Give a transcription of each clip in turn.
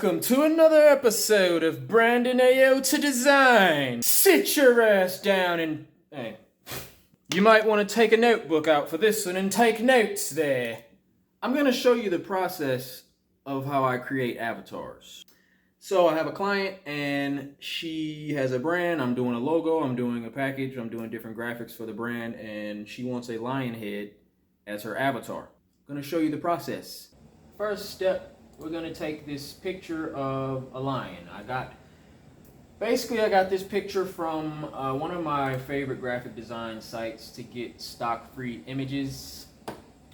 Welcome to another episode of Brandon AO to Design. Sit your ass down and... Hey. You might want to take a notebook out for this one and take notes there. I'm going to show you the process of how I create avatars. So I have a client and she has a brand. I'm doing a logo, I'm doing a package, I'm doing different graphics for the brand, and she wants a lion head as her avatar. I'm going to show you the process. First step, we're going to take this picture of a lion. I got this picture from one of my favorite graphic design sites to get stock free images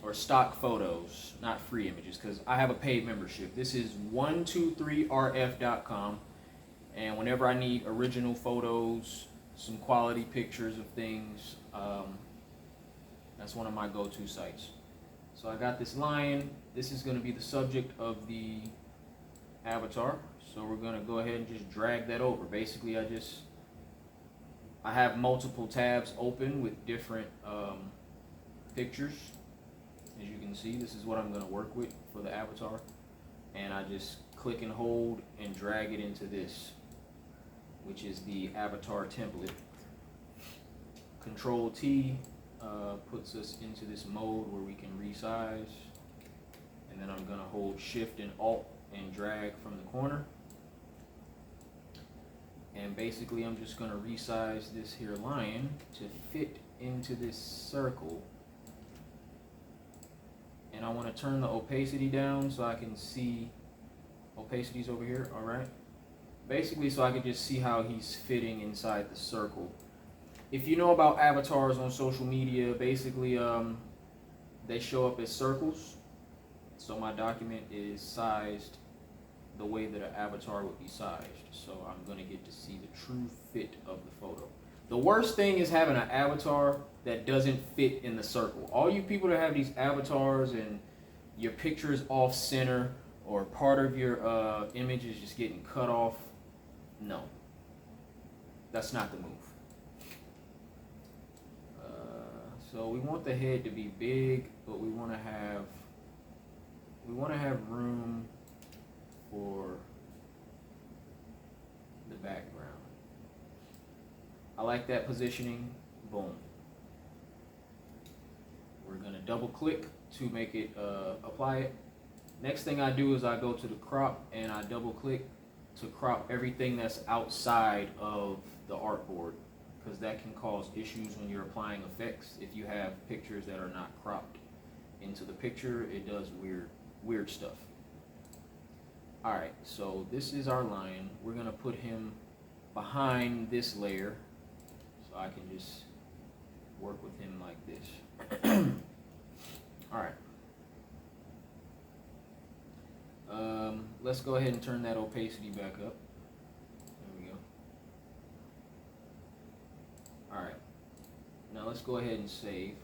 or stock photos, not free images, because I have a paid membership. This is 123rf.com, and whenever I need original photos, some quality pictures of things, that's one of my go-to sites. So I got this lion. This is going to be the subject of the avatar. So we're going to go ahead and just drag that over. Basically, I have multiple tabs open with different pictures. As you can see, this is what I'm going to work with for the avatar. And I just click and hold and drag it into this, which is the avatar template. Control T puts us into this mode where we can resize. And then I'm going to hold Shift and Alt and drag from the corner. And basically I'm just going to resize this here lion to fit into this circle. And I want to turn the opacity down so I can see, opacity's over here, alright? Basically so I can just see how he's fitting inside the circle. If you know about avatars on social media, basically they show up as circles. So my document is sized the way that an avatar would be sized. So I'm going to get to see the true fit of the photo. The worst thing is having an avatar that doesn't fit in the circle. All you people that have these avatars and your picture is off center or part of your image is just getting cut off, no. That's not the move. So we want the head to be big, but we want to have room for the background. I like that positioning. Boom. We're going to double click to make it apply it. Next thing I do is I go to the crop and I double click to crop everything that's outside of the artboard, because that can cause issues when you're applying effects. If you have pictures that are not cropped into the picture, it does weird stuff. Alright, so this is our lion. We're going to put him behind this layer so I can just work with him like this. Alright. Let's go ahead and turn that opacity back up. There we go. Alright. Now let's go ahead and save.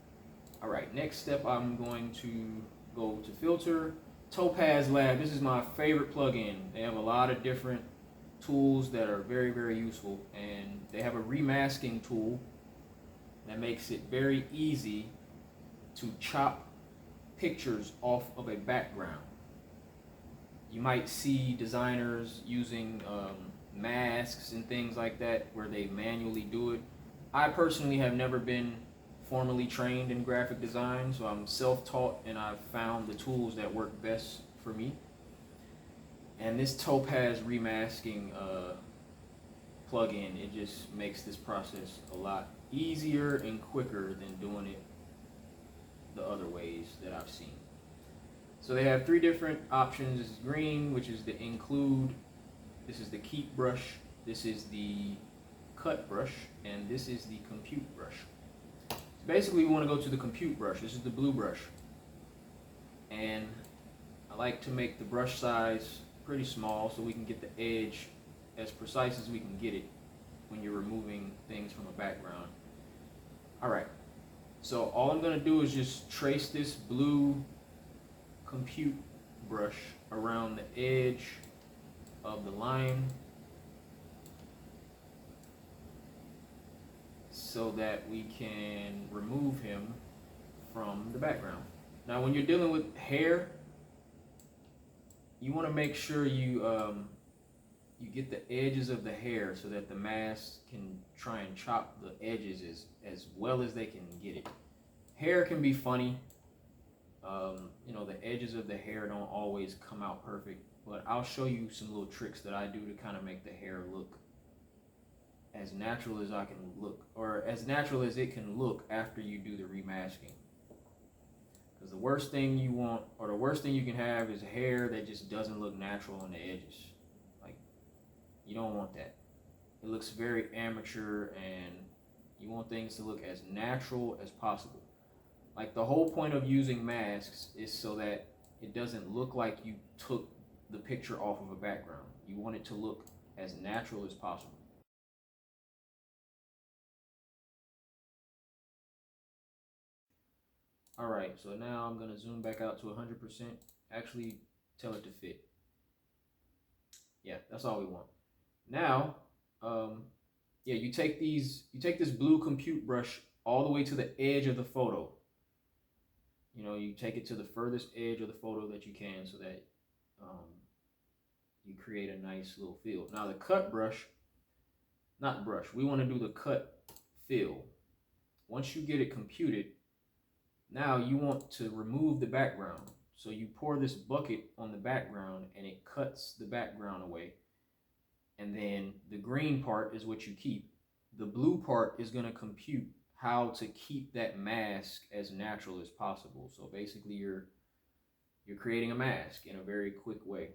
Alright, next step I'm going to go to Filter. Topaz Lab, this is my favorite plugin. They have a lot of different tools that are very, very useful, and they have a remasking tool that makes it very easy to chop pictures off of a background. You might see designers using masks and things like that where they manually do it. I personally have never been formally trained in graphic design, so I'm self-taught and I've found the tools that work best for me. And this Topaz remasking plugin, it just makes this process a lot easier and quicker than doing it the other ways that I've seen. So they have three different options. This is green, which is the include. This is the keep brush. This is the cut brush, and this is the compute brush. Basically, we want to go to the compute brush. This is the blue brush. And I like to make the brush size pretty small so we can get the edge as precise as we can get it when you're removing things from a background. Alright, so all I'm going to do is just trace this blue compute brush around the edge of the line so that we can remove him from the background. Now when you're dealing with hair, you want to make sure you get the edges of the hair so that the mask can try and chop the edges as well as they can get it. Hair can be funny. You know, the edges of the hair don't always come out perfect, but I'll show you some little tricks that I do to kind of make the hair look as natural as I can look, or as natural as it can look after you do the remasking. Because the worst thing you want, or the worst thing you can have, is hair that just doesn't look natural on the edges. Like, you don't want that. It looks very amateur, and you want things to look as natural as possible. Like, the whole point of using masks is so that it doesn't look like you took the picture off of a background. You want it to look as natural as possible. All right, so now I'm gonna zoom back out to 100%. Actually, tell it to fit. Yeah, that's all we want. Now, yeah, you take this blue compute brush all the way to the edge of the photo. You know, you take it to the furthest edge of the photo that you can, so that you create a nice little fill. Now the cut brush, not brush, we want to do the cut fill. Once you get it computed, now you want to remove the background. So you pour this bucket on the background and it cuts the background away. And then the green part is what you keep. The blue part is going to compute how to keep that mask as natural as possible. So basically you're creating a mask in a very quick way.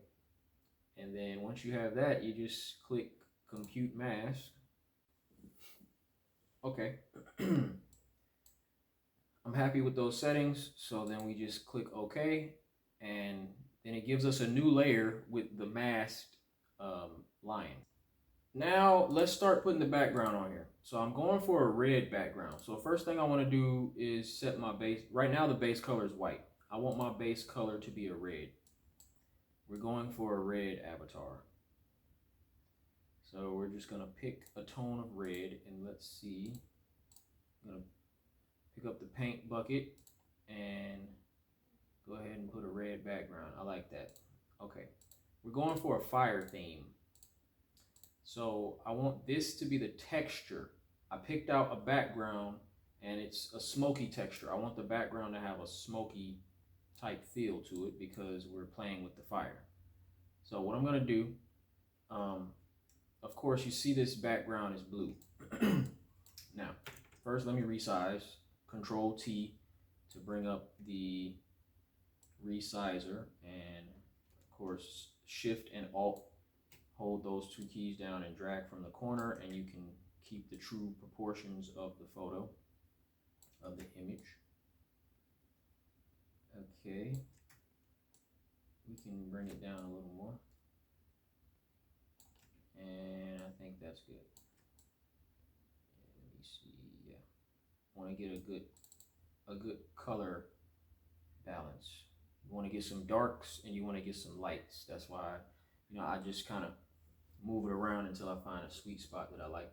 And then once you have that, you just click compute mask. Okay. I'm happy with those settings. So then we just click OK. And then it gives us a new layer with the masked lion. Now let's start putting the background on here. So I'm going for a red background. So first thing I want to do is set my base. Right now the base color is white. I want my base color to be a red. We're going for a red avatar. So we're just gonna pick a tone of red, and let's see. I'm gonna pick up the paint bucket and go ahead and put a red background. I like that. Okay, we're going for a fire theme. So I want this to be the texture. I picked out a background and it's a smoky texture. I want the background to have a smoky type feel to it because we're playing with the fire. So what I'm gonna do, of course you see this background is blue. Now, first let me resize, Control T to bring up the resizer, and of course Shift and Alt, hold those two keys down and drag from the corner, and you can keep the true proportions of the photo, of the image. Okay, we can bring it down a little more, and I think that's good. Let me see, yeah, want to get a good color balance. You want to get some darks and you want to get some lights. That's why, you know, I just kind of move it around until I find a sweet spot that I like.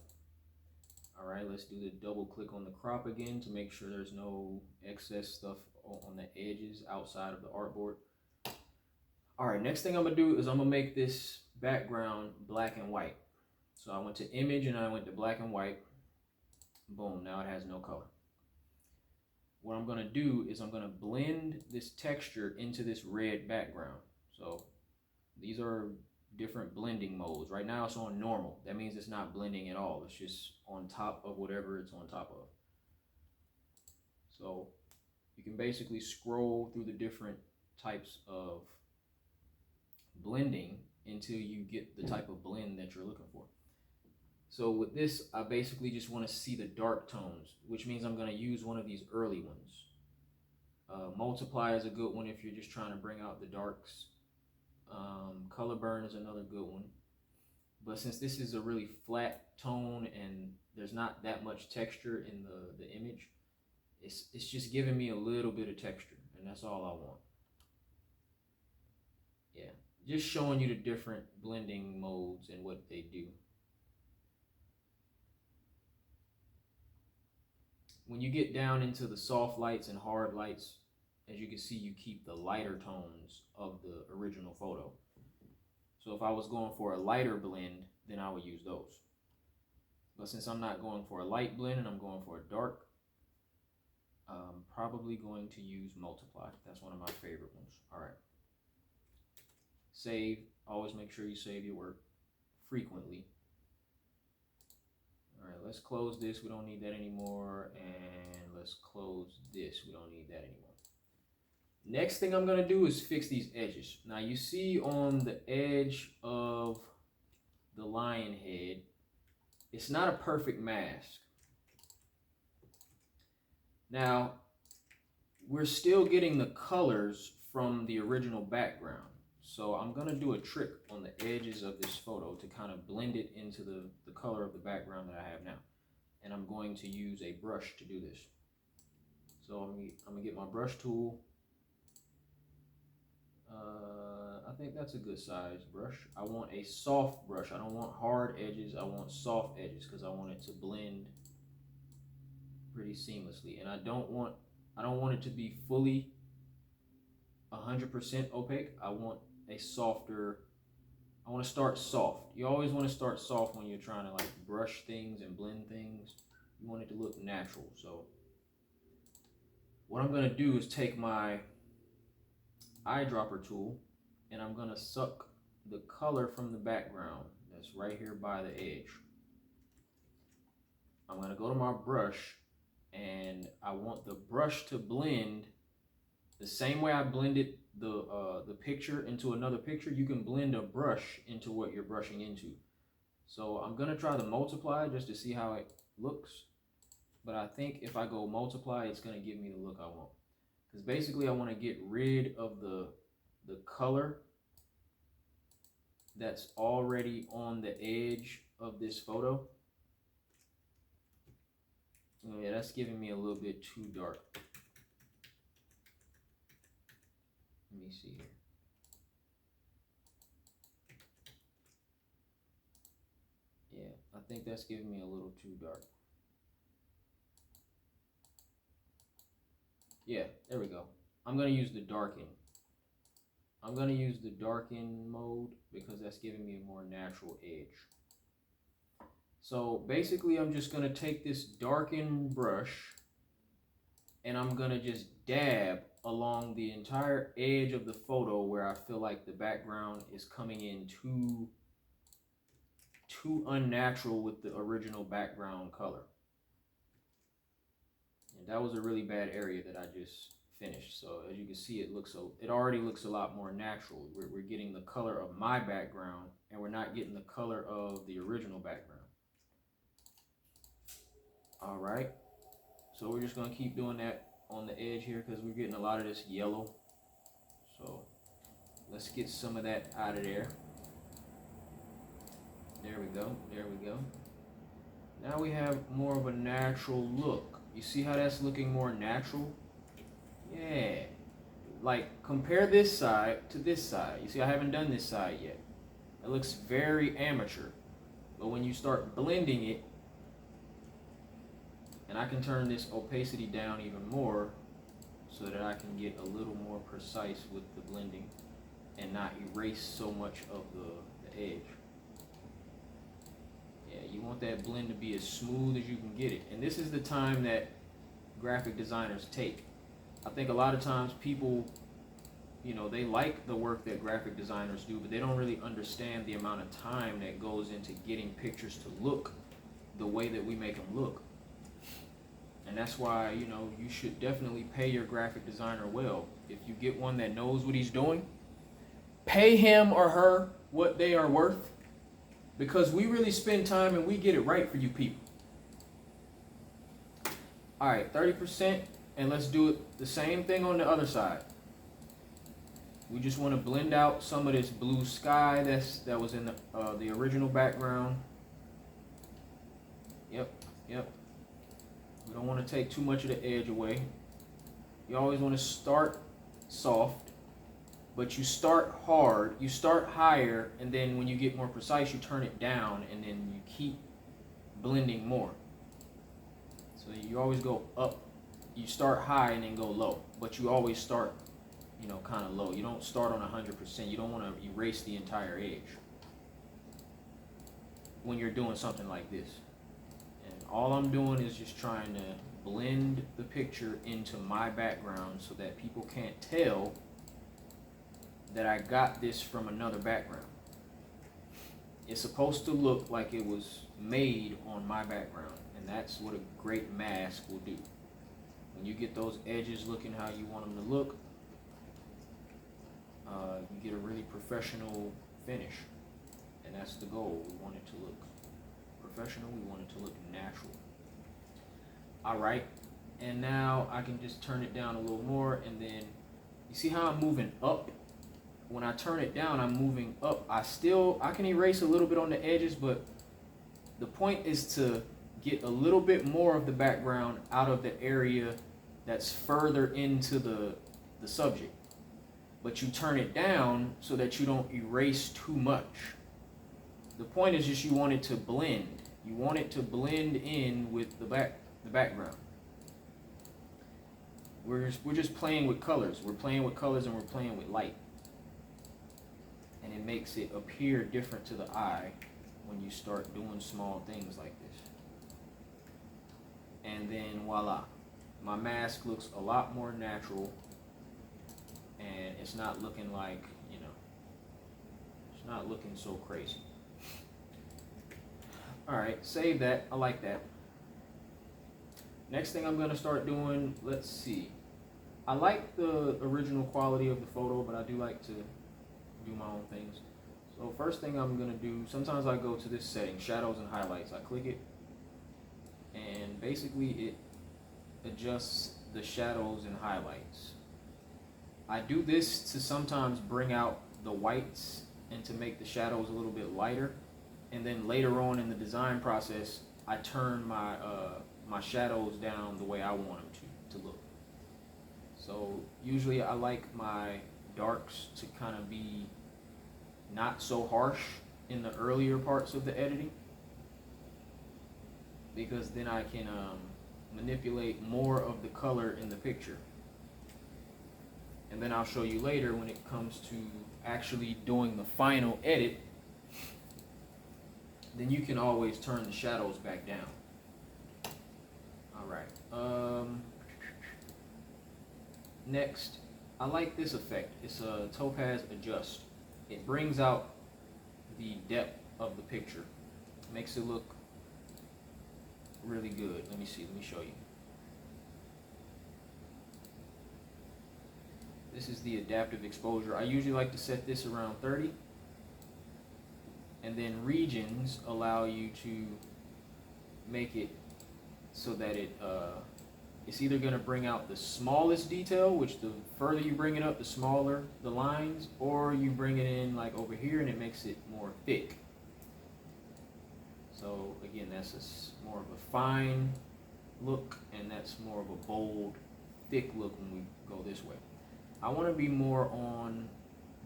All right, let's do the double click on the crop again to make sure there's no excess stuff on the edges outside of the artboard. All right, next thing I'm gonna do is I'm gonna make this background black and white. So I went to image and I went to black and white. Boom, now it has no color. What I'm gonna do is I'm gonna blend this texture into this red background. So these are different blending modes. Right now it's on normal. That means it's not blending at all. It's just on top of whatever it's on top of. So you can basically scroll through the different types of blending until you get the type of blend that you're looking for. So with this, I basically just want to see the dark tones, which means I'm going to use one of these early ones. Multiply is a good one if you're just trying to bring out the darks. Color burn is another good one. But since this is a really flat tone and there's not that much texture in the image, it's just giving me a little bit of texture, and that's all I want. Yeah, just showing you the different blending modes and what they do. When you get down into the soft lights and hard lights as you can see, you keep the lighter tones of the original photo. So if I was going for a lighter blend, then I would use those. But since I'm not going for a light blend and I'm going for a dark, I'm probably going to use multiply. That's one of my favorite ones. All right. Save. Always make sure you save your work frequently. All right, let's close this. We don't need that anymore. And let's close this. We don't need that anymore. Next thing I'm gonna do is fix these edges. Now you see on the edge of the lion head, it's not a perfect mask. Now, we're still getting the colors from the original background. So I'm gonna do a trick on the edges of this photo to kind of blend it into the color of the background that I have now. And I'm going to use a brush to do this. So I'm gonna get my brush tool. I think that's a good size brush. I want a soft brush. I don't want hard edges. I want soft edges because I want it to blend pretty seamlessly. And I don't want it to be fully 100% opaque. I want a softer. I want to start soft. You always want to start soft when you're trying to like brush things and blend things. You want it to look natural. So what I'm gonna do is take my eyedropper tool and I'm gonna suck the color from the background that's right here by the edge. I'm gonna go to my brush and I want the brush to blend the same way I blended the picture into another picture. You can blend a brush into what you're brushing into. So I'm gonna try the multiply just to see how it looks. But I think if I go multiply, it's gonna give me the look I want. Because basically I want to get rid of the color that's already on the edge of this photo. Oh yeah, that's giving me a little bit too dark. Let me see here. Yeah, I think that's giving me a little too dark. Yeah, there we go. I'm gonna use the darken. I'm gonna use the darken mode because that's giving me a more natural edge. So basically I'm just gonna take this darken brush and I'm gonna just dab along the entire edge of the photo where I feel like the background is coming in too unnatural with the original background color. And that was a really bad area that I just finished. So as you can see, it already looks a lot more natural. We're getting the color of my background and we're not getting the color of the original background. All right. So we're just gonna keep doing that on the edge here because we're getting a lot of this yellow. So let's get some of that out of there. There we go, there we go. Now we have more of a natural look. You see how that's looking more natural? Yeah. Like compare this side to this side. You see I haven't done this side yet. It looks very amateur. But when you start blending it, and I can turn this opacity down even more so that I can get a little more precise with the blending and not erase so much of the edge. Yeah, you want that blend to be as smooth as you can get it. And this is the time that graphic designers take. I think a lot of times people, you know, they like the work that graphic designers do, but they don't really understand the amount of time that goes into getting pictures to look the way that we make them look. And that's why, you know, you should definitely pay your graphic designer well. If you get one that knows what he's doing, pay him or her what they are worth, because we really spend time and we get it right for you people. All right, 30%, and let's do it the same thing on the other side. We just want to blend out some of this blue sky that was in the original background. Yep. We don't want to take too much of the edge away. You always want to start soft, but you start hard, you start higher, and then when you get more precise, you turn it down, and then you keep blending more. So you always go up you start high and then go low, but you always start, you know, kind of low. You don't start on 100%. You don't want to erase the entire edge when you're doing something like this. And all I'm doing is just trying to blend the picture into my background so that people can't tell that I got this from another background. It's supposed to look like it was made on my background, and that's what a great mask will do. When you get those edges looking how you want them to look, you get a really professional finish, and that's the goal. We want it to look professional, we want it to look natural. Alright, and now I can just turn it down a little more, and then you see how I'm moving up? When I turn it down, I'm moving up. I can erase a little bit on the edges, but the point is to get a little bit more of the background out of the area that's further into the subject. But you turn it down so that you don't erase too much. The point is just you want it to blend. You want it to blend in with the background. We're just playing with colors. We're playing with colors and we're playing with light. And it makes it appear different to the eye when you start doing small things like this. And then voila, my mask looks a lot more natural, and it's not looking like, you know, it's not looking so crazy. Alright, save that. I like that. Next thing I'm going to start doing, let's see. I like the original quality of the photo, but I do like to do my own things. So first thing I'm going to do, sometimes I go to this setting, shadows and highlights. I click it, and basically it adjusts the shadows and highlights. I do this to sometimes bring out the whites and to make the shadows a little bit lighter. And then later on in the design process, I turn my my shadows down the way I want them to look. So usually I like my darks to kind of be not so harsh in the earlier parts of the editing, because then I can manipulate more of the color in the picture. And then I'll show you later when it comes to actually doing the final edit, then you can always turn the shadows back down. Alright. Next, I like this effect. It's a topaz adjust. It brings out the depth of the picture. Makes it look really good. Let me see. Let me show you. This is the adaptive exposure. I usually like to set this around 30. And then regions allow you to make it so that it's either going to bring out the smallest detail, which the further you bring it up, the smaller the lines, or you bring it in like over here and it makes it more thick. So again, that's more of a fine look, and that's more of a bold, thick look when we go this way. I want to be more on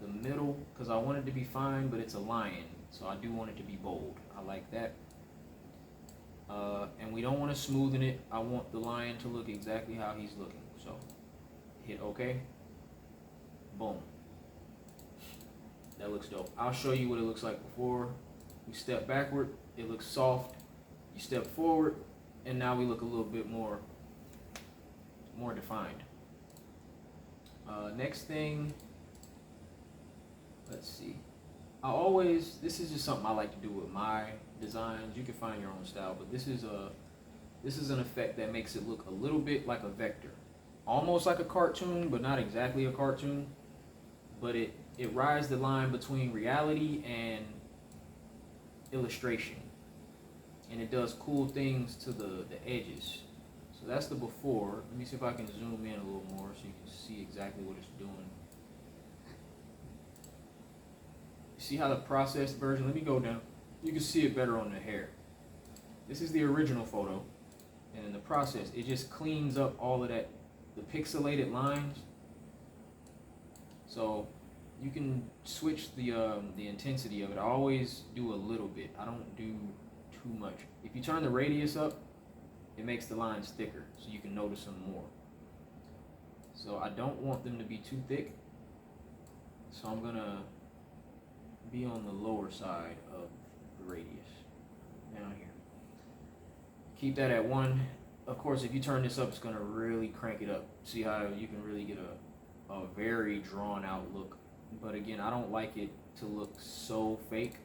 the middle because I want it to be fine, but it's a lion, so I do want it to be bold. I like that. And we don't want to smoothen it. I want the lion to look exactly how he's looking. So hit OK. Boom. That looks dope. I'll show you what it looks like before. We step backward, it looks soft. You step forward, and now we look a little bit more defined. Next thing, let's see. This is just something I like to do with my designs. You can find your own style, but this is an effect that makes it look a little bit like a vector. Almost like a cartoon, but not exactly a cartoon. But it rides the line between reality and illustration. And it does cool things to the edges. So that's the before. Let me see if I can zoom in a little more so you can see exactly what it's doing. See how the processed version, let me go down. You can see it better on the hair. This is the original photo. And in the process, it just cleans up all of that, the pixelated lines. So you can switch the intensity of it. I always do a little bit. I don't do too much. If you turn the radius up, it makes the lines thicker so you can notice them more. So I don't want them to be too thick. So I'm gonna be on the lower side of the radius down here. Keep that at 1. Of course, if you turn this up, it's gonna really crank it up. See how you can really get a very drawn out look. But again, I don't like it to look so fake.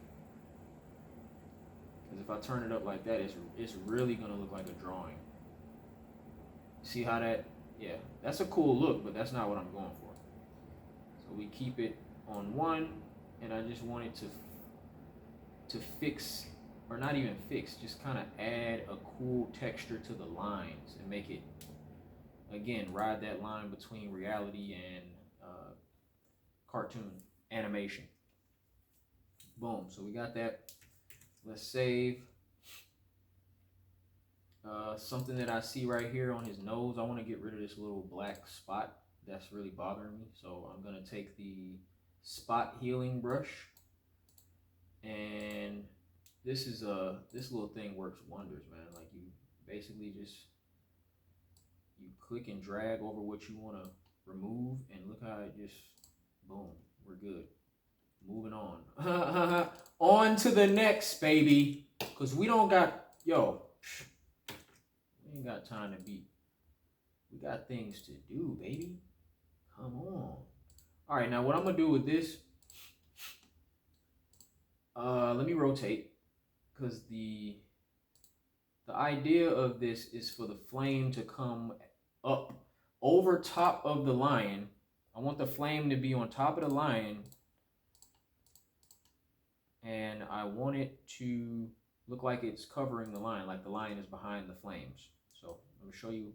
Because if I turn it up like that, it's really gonna look like a drawing. See how that, yeah, that's a cool look, but that's not what I'm going for. So we keep it on 1, and I just want it to fix, or not even fix, just kind of add a cool texture to the lines and make it, again, ride that line between reality and cartoon animation. Boom, so we got that. Let's save. Something that I see right here on his nose, I want to get rid of this little black spot that's really bothering me. So I'm gonna take the spot healing brush, and this little thing works wonders, man. Like, you basically just click and drag over what you want to remove, and look how it just, boom, we're good. Moving on. On to the next, baby, because we don't got, yo, we ain't got time to beat. We got things to do, baby. Come on. All right, now what I'm gonna do with this, let me rotate, because the idea of this is for the flame to come up over top of the lion. I want the flame to be on top of the lion, and I want it to look like it's covering the lion, like the lion is behind the flames. So I'm gonna show you,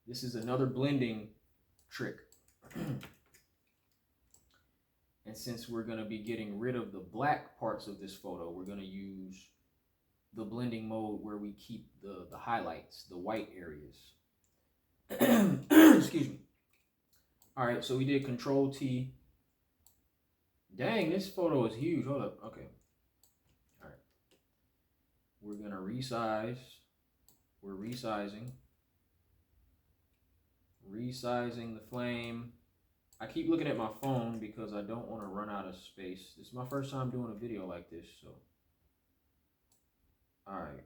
this is another blending trick. And since we're gonna be getting rid of the black parts of this photo, we're gonna use the blending mode where we keep the highlights, the white areas. Excuse me. All right, so we did Control T. Dang, this photo is huge. Hold up. Okay. All right. We're gonna resize. We're resizing. Resizing the flame. I keep looking at my phone because I don't want to run out of space. This is my first time doing a video like this, so. All right.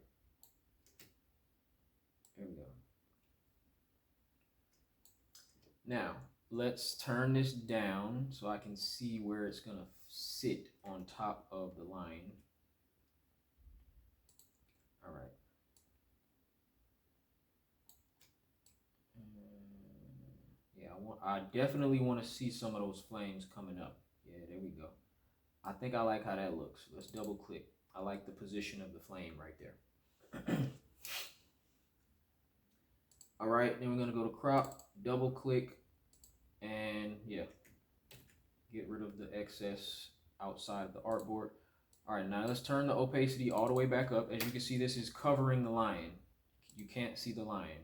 There we go. Now, let's turn this down so I can see where it's gonna sit on top of the line. All right. Yeah, I definitely want to see some of those flames coming up. Yeah, there we go. I think I like how that looks. Let's double click. I like the position of the flame right there. All right, then we're gonna go to crop, double click, and yeah, get rid of the excess outside of the artboard. All right, now let's turn the opacity all the way back up. As you can see, this is covering the lion. You can't see the lion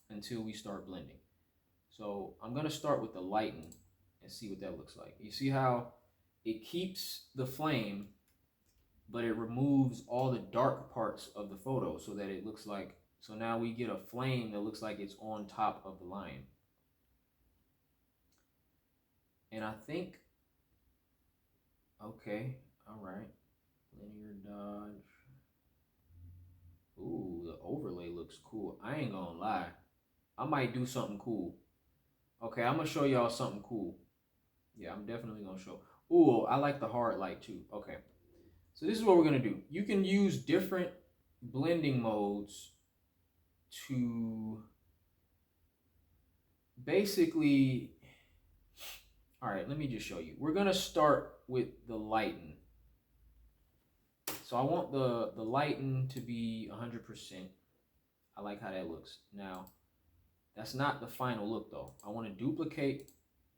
until we start blending. So I'm gonna start with the lighten and see what that looks like. You see how it keeps the flame, but it removes all the dark parts of the photo so that it looks like, so now we get a flame that looks like it's on top of the lion. And I think, okay, all right, linear dodge. Ooh, the overlay looks cool. I ain't gonna lie, I might do something cool. Okay, I'm gonna show y'all something cool. Yeah, I'm definitely gonna show. Ooh, I like the hard light too. Okay, so this is what we're gonna do. You can use different blending modes to basically, all right, let me just show you. We're gonna start with the lighten. So I want the lighten to be 100%. I like how that looks. Now, that's not the final look though. I want to duplicate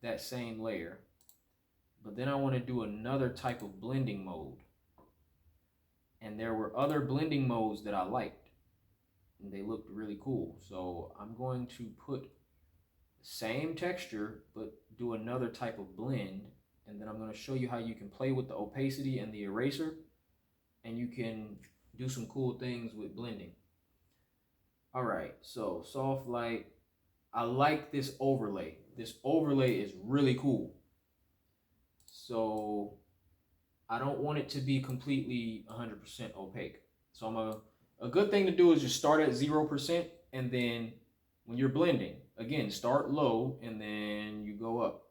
that same layer, but then I want to do another type of blending mode. And there were other blending modes that I liked, and they looked really cool. So I'm going to put the same texture, but do another type of blend. And then I'm going to show you how you can play with the opacity and the eraser, and you can do some cool things with blending. All right, so soft light. I like this overlay. This overlay is really cool. So I don't want it to be completely 100% opaque. So a good thing to do is just start at 0%, and then when you're blending, again, start low and then you go up.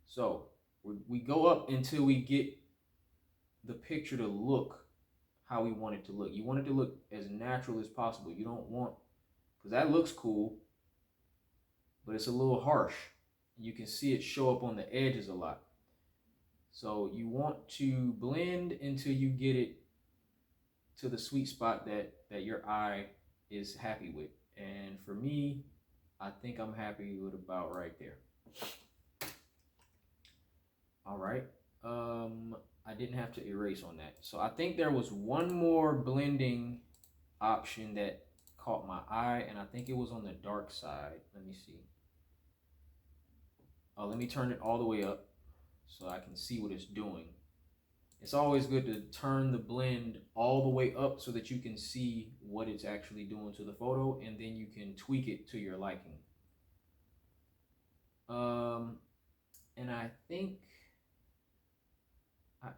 So we go up until we get the picture to look how we want it to look. You want it to look as natural as possible. You don't want, because that looks cool, but it's a little harsh. You can see it show up on the edges a lot. So you want to blend until you get it to the sweet spot that your eye is happy with. And for me, I think I'm happy with about right there. All right. I didn't have to erase on that. So I think there was one more blending option that caught my eye, and I think it was on the dark side. Let me see. Let me turn it all the way up so I can see what it's doing. It's always good to turn the blend all the way up so that you can see what it's actually doing to the photo, and then you can tweak it to your liking. And I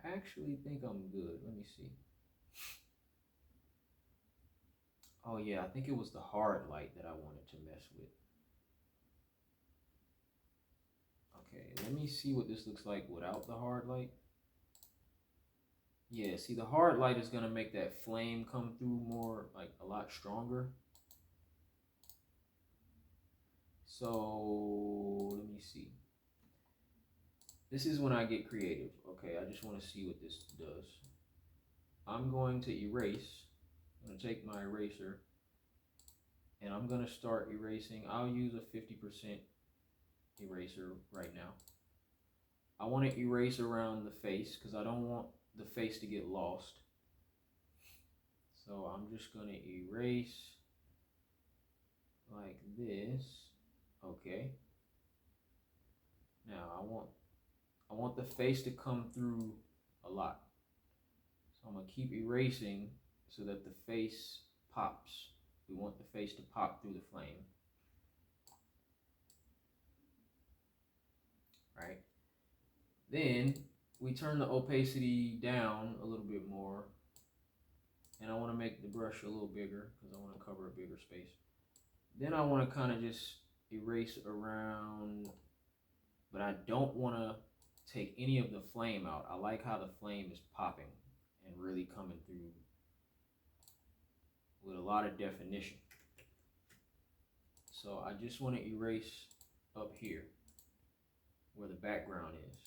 actually think I'm good. Let me see. Oh yeah, I think it was the hard light that I wanted to mess with. Okay, let me see what this looks like without the hard light. Yeah, see, the hard light is gonna make that flame come through more, like a lot stronger. So let me see. This is when I get creative. Okay, I just want to see what this does. I'm going to erase. I'm going to take my eraser and I'm going to start erasing. I'll use a 50% eraser right now. I want to erase around the face because I don't want the face to get lost. So I'm just going to erase like this. Okay. Now I want the face to come through a lot. So I'm gonna keep erasing so that the face pops. We want the face to pop through the flame. Right? Then we turn the opacity down a little bit more. And I want to make the brush a little bigger because I want to cover a bigger space. Then I want to kind of just erase around, but I don't want to take any of the flame out. I like how the flame is popping and really coming through with a lot of definition. So I just want to erase up here where the background is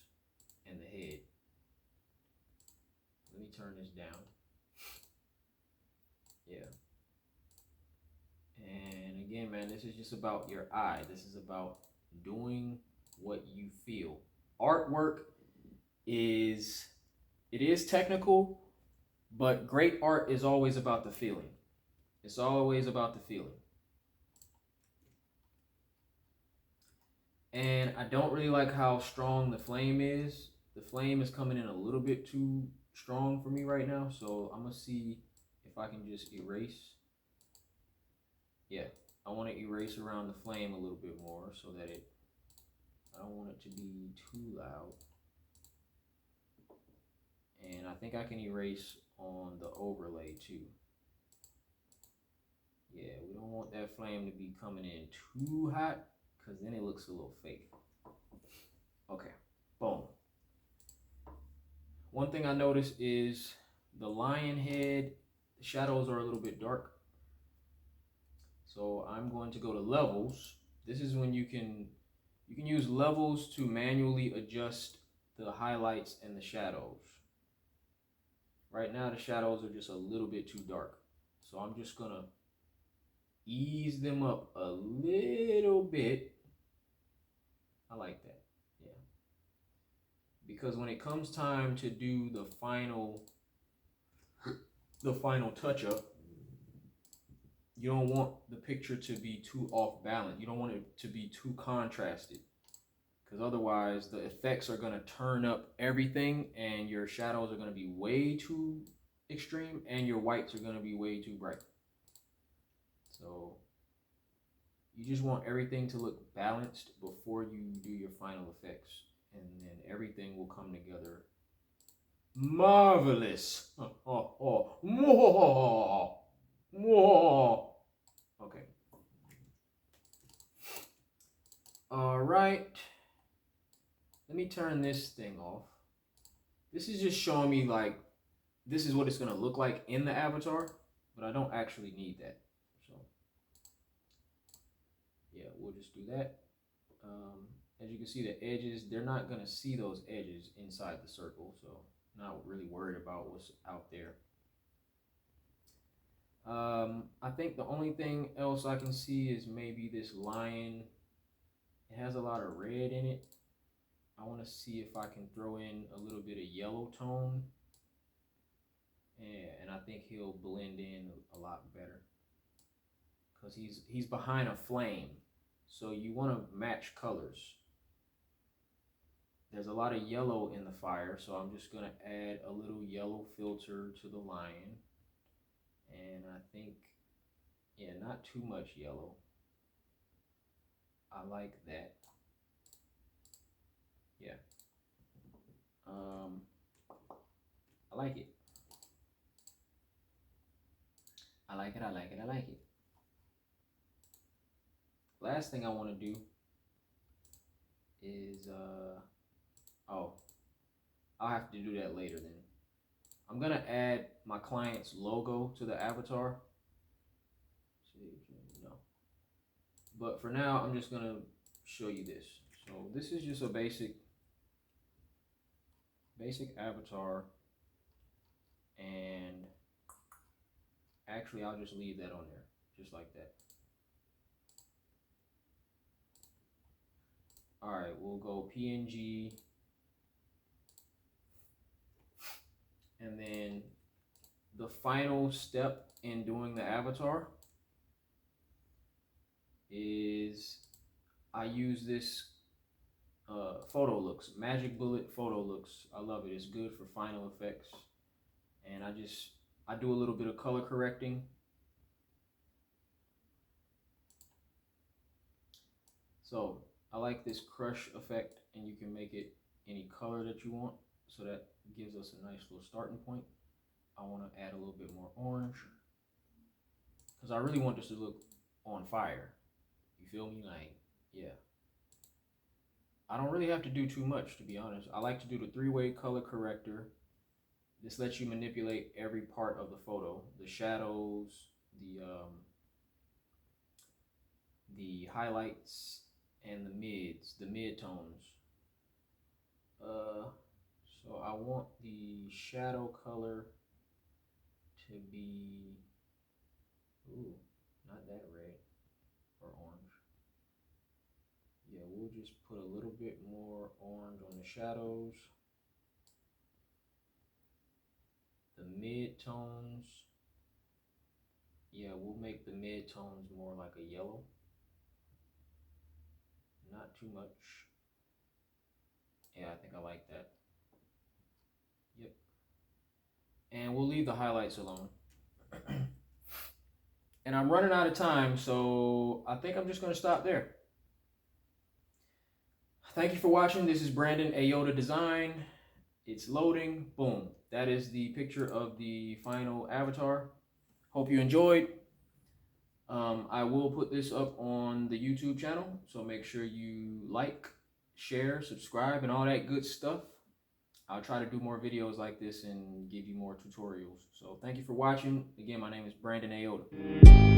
and the head. Let me turn this down. Yeah. And again, man, this is just about your eye. This is about doing what you feel. Artwork is technical, but great art is always about the feeling. It's always about the feeling. And I don't really like how strong the flame is. The flame is coming in a little bit too strong for me right now. So I'm gonna see if I can just erase. Yeah, I want to erase around the flame a little bit more so that I don't want it to be too loud. And I think I can erase on the overlay too. Yeah, we don't want that flame to be coming in too hot because then it looks a little fake. Okay, boom. One thing I noticed is the lion head, the shadows are a little bit dark. So I'm going to go to levels. This is when you can use levels to manually adjust the highlights and the shadows. Right now the shadows are just a little bit too dark. So I'm just gonna ease them up a little bit. I like that, yeah. Because when it comes time to do the final touch-up, you don't want the picture to be too off balance. You don't want it to be too contrasted. Because otherwise the effects are going to turn up everything and your shadows are going to be way too extreme and your whites are going to be way too bright. So you just want everything to look balanced before you do your final effects, and then everything will come together marvelous. Okay. All right. Let me turn this thing off. This is just showing me like this is what it's gonna look like in the avatar, but I don't actually need that. So yeah, we'll just do that. As you can see, the edges, they're not gonna see those edges inside the circle, so not really worried about what's out there. I think the only thing else I can see is maybe this lion. It has a lot of red in it. I want to see if I can throw in a little bit of yellow tone, and I think he'll blend in a lot better because he's behind a flame, so you want to match colors. There's a lot of yellow in the fire, so I'm just gonna add a little yellow filter to the lion, and I think, yeah, not too much yellow. I like that. Yeah. I like it. I like it. I like it. I like it. Last thing I want to do is oh, I'll have to do that later then. I'm gonna add my client's logo to the avatar. No. But for now, I'm just gonna show you this. So this is just a basic avatar, and actually I'll just leave that on there, just like that. All right, we'll go PNG, and then the final step in doing the avatar is I use this photo looks, magic bullet photo looks. I love it. It's good for final effects, and I do a little bit of color correcting. So I like this crush effect, and you can make it any color that you want, so that gives us a nice little starting point. I want to add a little bit more orange because I really want this to look on fire. You feel me? Like, yeah. I don't really have to do too much, to be honest. I like to do the 3-way color corrector. This lets you manipulate every part of the photo, the shadows, the highlights, and the mid tones. So I want the shadow color to be, ooh, not that red or orange. Yeah, we'll just put a little bit more orange on the shadows. The mid tones, yeah, we'll make the mid tones more like a yellow. Not too much. Yeah, I think I like that. Yep. And we'll leave the highlights alone. And I'm running out of time, so I think I'm just going to stop there. Thank you for watching. This is Brandon Ayoda Design. It's loading. Boom. That is the picture of the final avatar. Hope you enjoyed. I will put this up on the YouTube channel, so make sure you like, share, subscribe, and all that good stuff. I'll try to do more videos like this and give you more tutorials. So thank you for watching. Again, my name is Brandon Ayoda.